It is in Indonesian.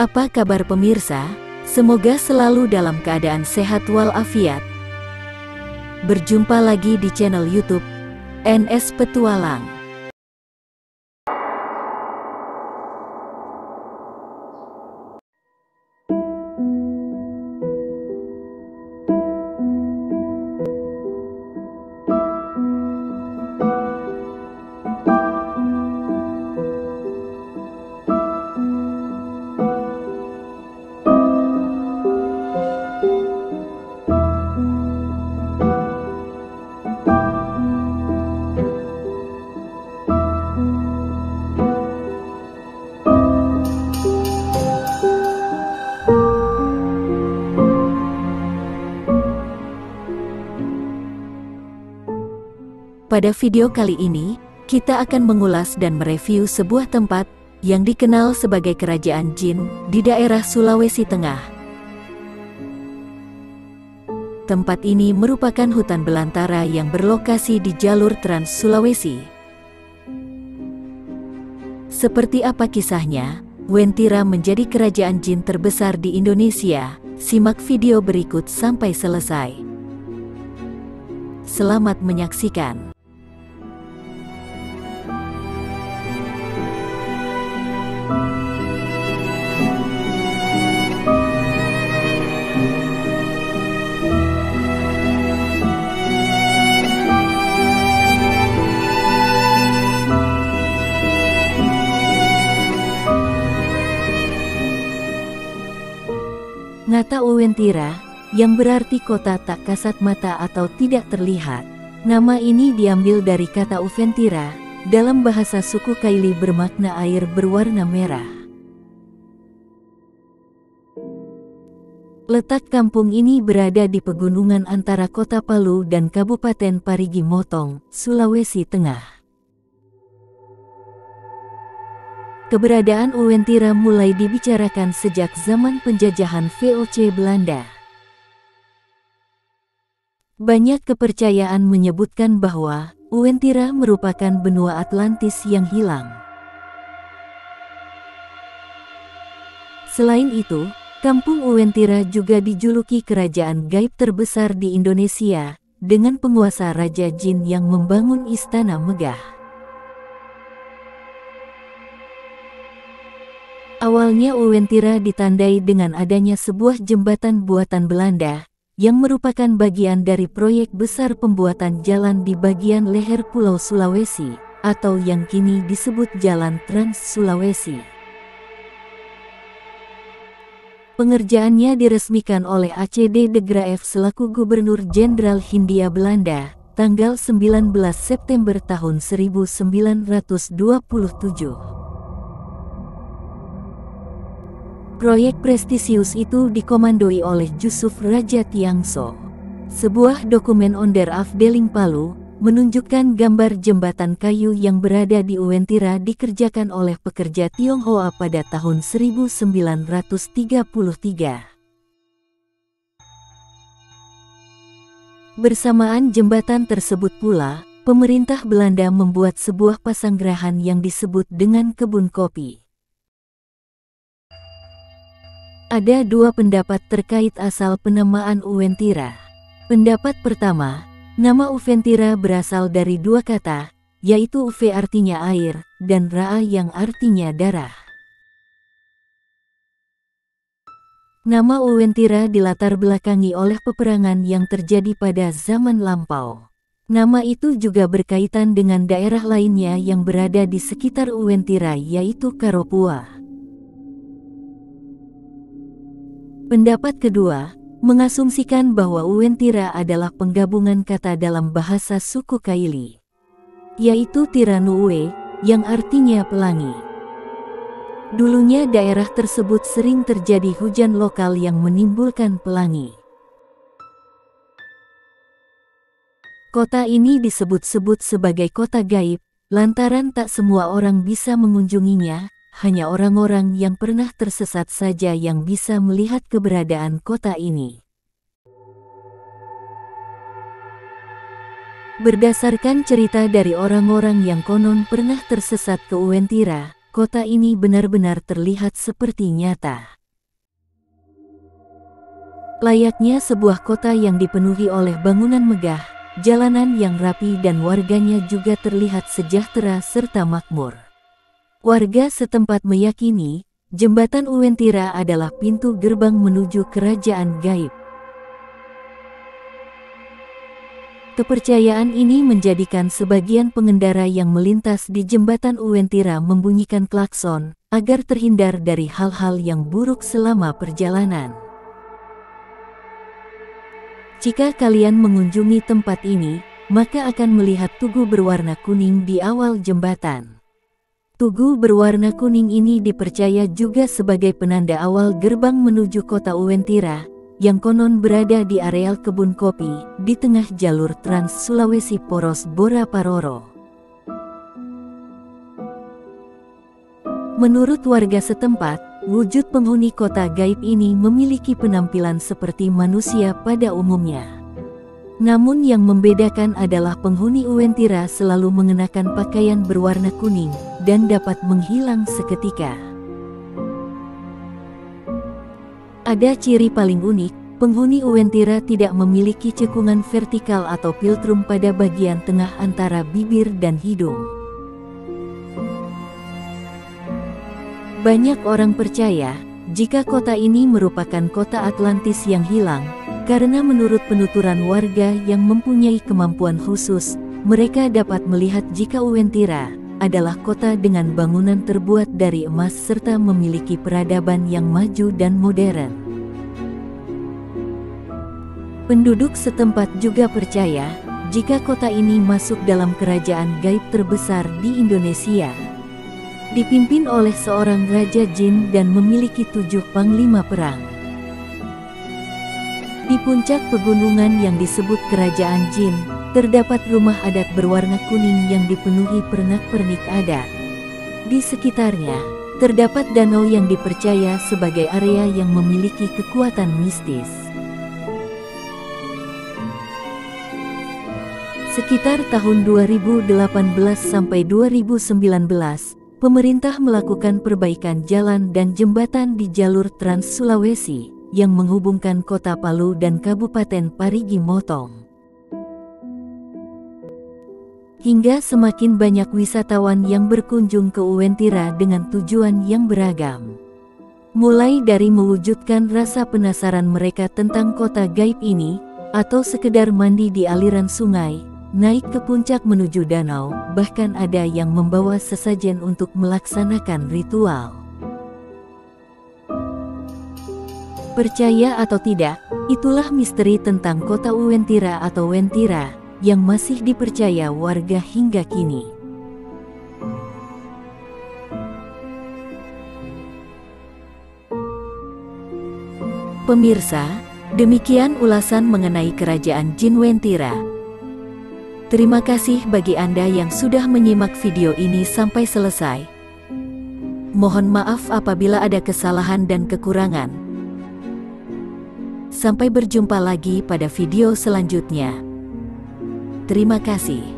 Apa kabar pemirsa? Semoga selalu dalam keadaan sehat walafiat. Berjumpa lagi di channel YouTube NS Petualang. Pada video kali ini, kita akan mengulas dan mereview sebuah tempat yang dikenal sebagai Kerajaan Jin di daerah Sulawesi Tengah. Tempat ini merupakan hutan belantara yang berlokasi di jalur Trans Sulawesi. Seperti apa kisahnya, Wentira menjadi kerajaan jin terbesar di Indonesia? Simak video berikut sampai selesai. Selamat menyaksikan. Ngata Uwentira, yang berarti kota tak kasat mata atau tidak terlihat. Nama ini diambil dari kata Uventira, dalam bahasa suku Kaili bermakna air berwarna merah. Letak kampung ini berada di pegunungan antara kota Palu dan Kabupaten Parigi Motong, Sulawesi Tengah. Keberadaan Uwentira mulai dibicarakan sejak zaman penjajahan VOC Belanda. Banyak kepercayaan menyebutkan bahwa Uwentira merupakan benua Atlantis yang hilang. Selain itu, kampung Uwentira juga dijuluki kerajaan gaib terbesar di Indonesia, dengan penguasa Raja Jin yang membangun istana megah. Awalnya Uwentira ditandai dengan adanya sebuah jembatan buatan Belanda, yang merupakan bagian dari proyek besar pembuatan jalan di bagian leher Pulau Sulawesi, atau yang kini disebut Jalan Trans Sulawesi. Pengerjaannya diresmikan oleh ACD de Graaf selaku Gubernur Jenderal Hindia Belanda, tanggal 19 September tahun 1927. Proyek prestisius itu dikomandoi oleh Jusuf Raja Tiangso. Sebuah dokumen onder afdeling Palu menunjukkan gambar jembatan kayu yang berada di Uwentira dikerjakan oleh pekerja Tionghoa pada tahun 1933. Bersamaan jembatan tersebut pula, pemerintah Belanda membuat sebuah pasanggerahan yang disebut dengan kebun kopi. Ada dua pendapat terkait asal penamaan Uwentira. Pendapat pertama, nama Uventira berasal dari dua kata, yaitu Uve artinya air, dan Raa yang artinya darah. Nama Uwentira dilatar belakangi oleh peperangan yang terjadi pada zaman lampau. Nama itu juga berkaitan dengan daerah lainnya yang berada di sekitar Uwentira, yaitu Karopua. Pendapat kedua, mengasumsikan bahwa Uwentira adalah penggabungan kata dalam bahasa suku Kaili, yaitu Tiranuwe, yang artinya pelangi. Dulunya daerah tersebut sering terjadi hujan lokal yang menimbulkan pelangi. Kota ini disebut-sebut sebagai kota gaib, lantaran tak semua orang bisa mengunjunginya. Hanya orang-orang yang pernah tersesat saja yang bisa melihat keberadaan kota ini. Berdasarkan cerita dari orang-orang yang konon pernah tersesat ke Uwentira, kota ini benar-benar terlihat seperti nyata. Layaknya sebuah kota yang dipenuhi oleh bangunan megah, jalanan yang rapi dan warganya juga terlihat sejahtera serta makmur. Warga setempat meyakini, Jembatan Uwentira adalah pintu gerbang menuju kerajaan gaib. Kepercayaan ini menjadikan sebagian pengendara yang melintas di Jembatan Uwentira membunyikan klakson, agar terhindar dari hal-hal yang buruk selama perjalanan. Jika kalian mengunjungi tempat ini, maka akan melihat tugu berwarna kuning di awal jembatan. Tugu berwarna kuning ini dipercaya juga sebagai penanda awal gerbang menuju kota Uwentira, yang konon berada di areal kebun kopi, di tengah jalur Trans Sulawesi Poros Bora Paroro. Menurut warga setempat, wujud penghuni kota gaib ini memiliki penampilan seperti manusia pada umumnya. Namun yang membedakan adalah penghuni Uwentira selalu mengenakan pakaian berwarna kuning, dan dapat menghilang seketika. Ada ciri paling unik, penghuni Uwentira tidak memiliki cekungan vertikal atau philtrum pada bagian tengah antara bibir dan hidung. Banyak orang percaya, jika kota ini merupakan kota Atlantis yang hilang, karena menurut penuturan warga yang mempunyai kemampuan khusus, mereka dapat melihat jika Uwentira adalah kota dengan bangunan terbuat dari emas serta memiliki peradaban yang maju dan modern. Penduduk setempat juga percaya, jika kota ini masuk dalam kerajaan gaib terbesar di Indonesia, dipimpin oleh seorang raja jin dan memiliki 7 panglima perang. Di puncak pegunungan yang disebut Kerajaan Jin, terdapat rumah adat berwarna kuning yang dipenuhi pernak-pernik adat. Di sekitarnya, terdapat danau yang dipercaya sebagai area yang memiliki kekuatan mistis. Sekitar tahun 2018 sampai 2019, pemerintah melakukan perbaikan jalan dan jembatan di jalur Trans Sulawesi, yang menghubungkan kota Palu dan Kabupaten Parigi Motong. Hingga semakin banyak wisatawan yang berkunjung ke Uwentira dengan tujuan yang beragam. Mulai dari mewujudkan rasa penasaran mereka tentang kota gaib ini, atau sekedar mandi di aliran sungai, naik ke puncak menuju danau, bahkan ada yang membawa sesajen untuk melaksanakan ritual. Percaya atau tidak, itulah misteri tentang kota Uwentira atau Wentira, yang masih dipercaya warga hingga kini. Pemirsa, demikian ulasan mengenai Kerajaan Jin Uwentira. Terima kasih bagi Anda yang sudah menyimak video ini sampai selesai. Mohon maaf apabila ada kesalahan dan kekurangan. Sampai berjumpa lagi pada video selanjutnya. Terima kasih.